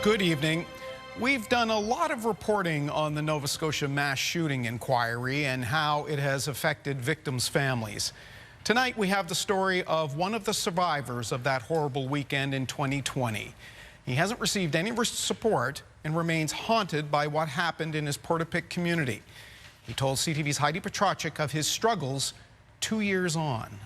Good evening. We've done a lot of reporting on the Nova Scotia mass shooting inquiry and how it has affected victims' families. Tonight we have the story of one of the survivors of that horrible weekend in 2020. He hasn't received any support and remains haunted by what happened in his Portapique community. He told CTV's Heidi Petracek of his struggles 2 years on.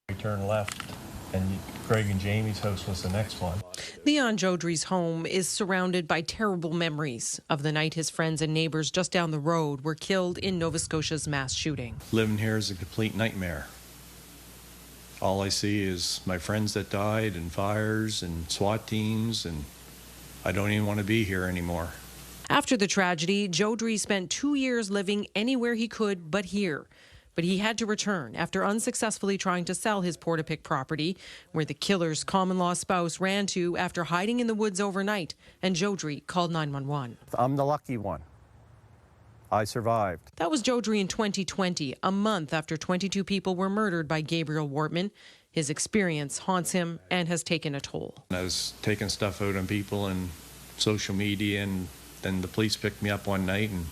We turned left, and Craig and Jamie's house was the next one. Leon Jodry's home is surrounded by terrible memories of the night his friends and neighbors just down the road were killed in Nova Scotia's mass shooting. Living here is a complete nightmare. All I see is my friends that died and fires and SWAT teams, and I don't even want to be here anymore. After the tragedy, Jodry spent 2 years living anywhere he could but here. But he had to return after unsuccessfully trying to sell his Portapique property, where the killer's common-law spouse ran to after hiding in the woods overnight, and Jodry called 911. I'm the lucky one. I survived. That was Jodry in 2020, a month after 22 people were murdered by Gabriel Wortman. His experience haunts him and has taken a toll. I was taking stuff out on people and social media, and then the police picked me up one night and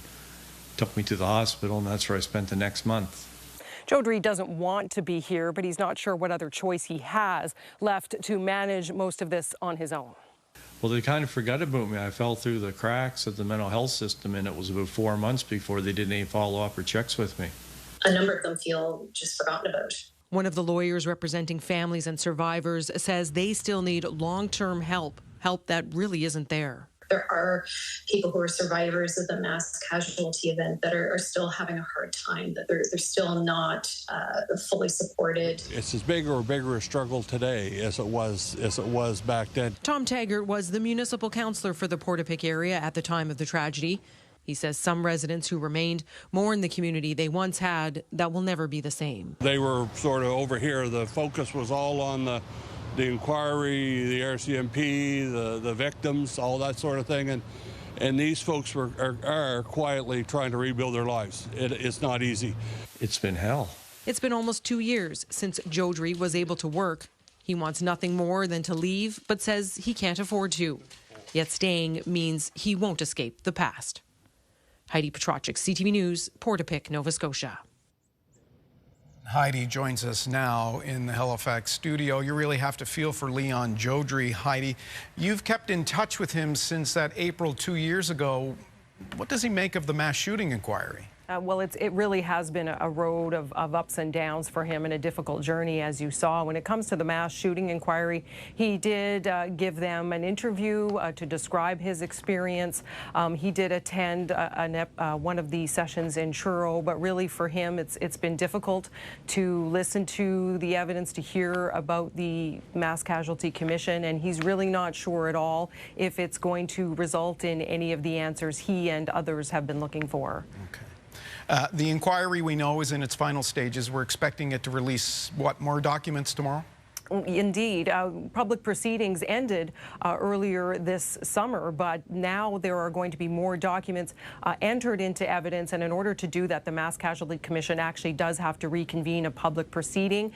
took me to the hospital, and that's where I spent the next month. Jodry doesn't want to be here, but he's not sure what other choice he has left to manage most of this on his own. Well, they kind of forgot about me. I fell through the cracks of the mental health system, and it was about 4 months before they did any follow-up or checks with me. A number of them feel just forgotten about. One of the lawyers representing families and survivors says they still need long-term help that really isn't there. There are people who are survivors of the mass casualty event that are still having a hard time, that they're still not fully supported. It's as big or bigger a struggle today as it was back then. Tom Taggart was the municipal councillor for the Portapique area at the time of the tragedy. He says some residents who remained mourn the community they once had that will never be the same. They were sort of over here. The focus was all on the inquiry, the RCMP, the victims, all that sort of thing, and these folks are quietly trying to rebuild their lives. It's not easy. It's been hell. It's been almost 2 years since Jodry was able to work. He wants nothing more than to leave, but says he can't afford to. Yet staying means he won't escape the past. Heidi Petracek, CTV News, Portapique, Nova Scotia. Heidi joins us now in the Halifax studio. You really have to feel for Leon Jodry, Heidi. You've kept in touch with him since that April 2 years ago. What does he make of the mass shooting inquiry? Well, it really has been a road of ups and downs for him and a difficult journey, as you saw. When it comes to the mass shooting inquiry, he did give them an interview to describe his experience. He did attend one of the sessions in Truro, but really for him, it's been difficult to listen to the evidence, to hear about the Mass Casualty Commission, and he's really not sure at all if it's going to result in any of the answers he and others have been looking for. Okay. The inquiry, we know, is in its final stages. We're expecting it to release, what, more documents tomorrow? Indeed. Public proceedings ended earlier this summer, but now there are going to be more documents entered into evidence, and in order to do that, the Mass Casualty Commission actually does have to reconvene a public proceeding.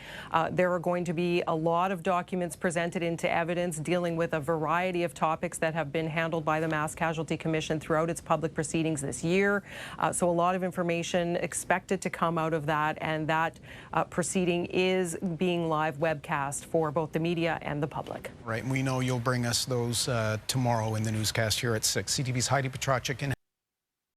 There are going to be a lot of documents presented into evidence dealing with a variety of topics that have been handled by the Mass Casualty Commission throughout its public proceedings this year. So a lot of information expected to come out of that, and that proceeding is being live webcast for both the media and the public. Right, and we know you'll bring us those tomorrow in the newscast here at 6. CTV's Heidi Petracek in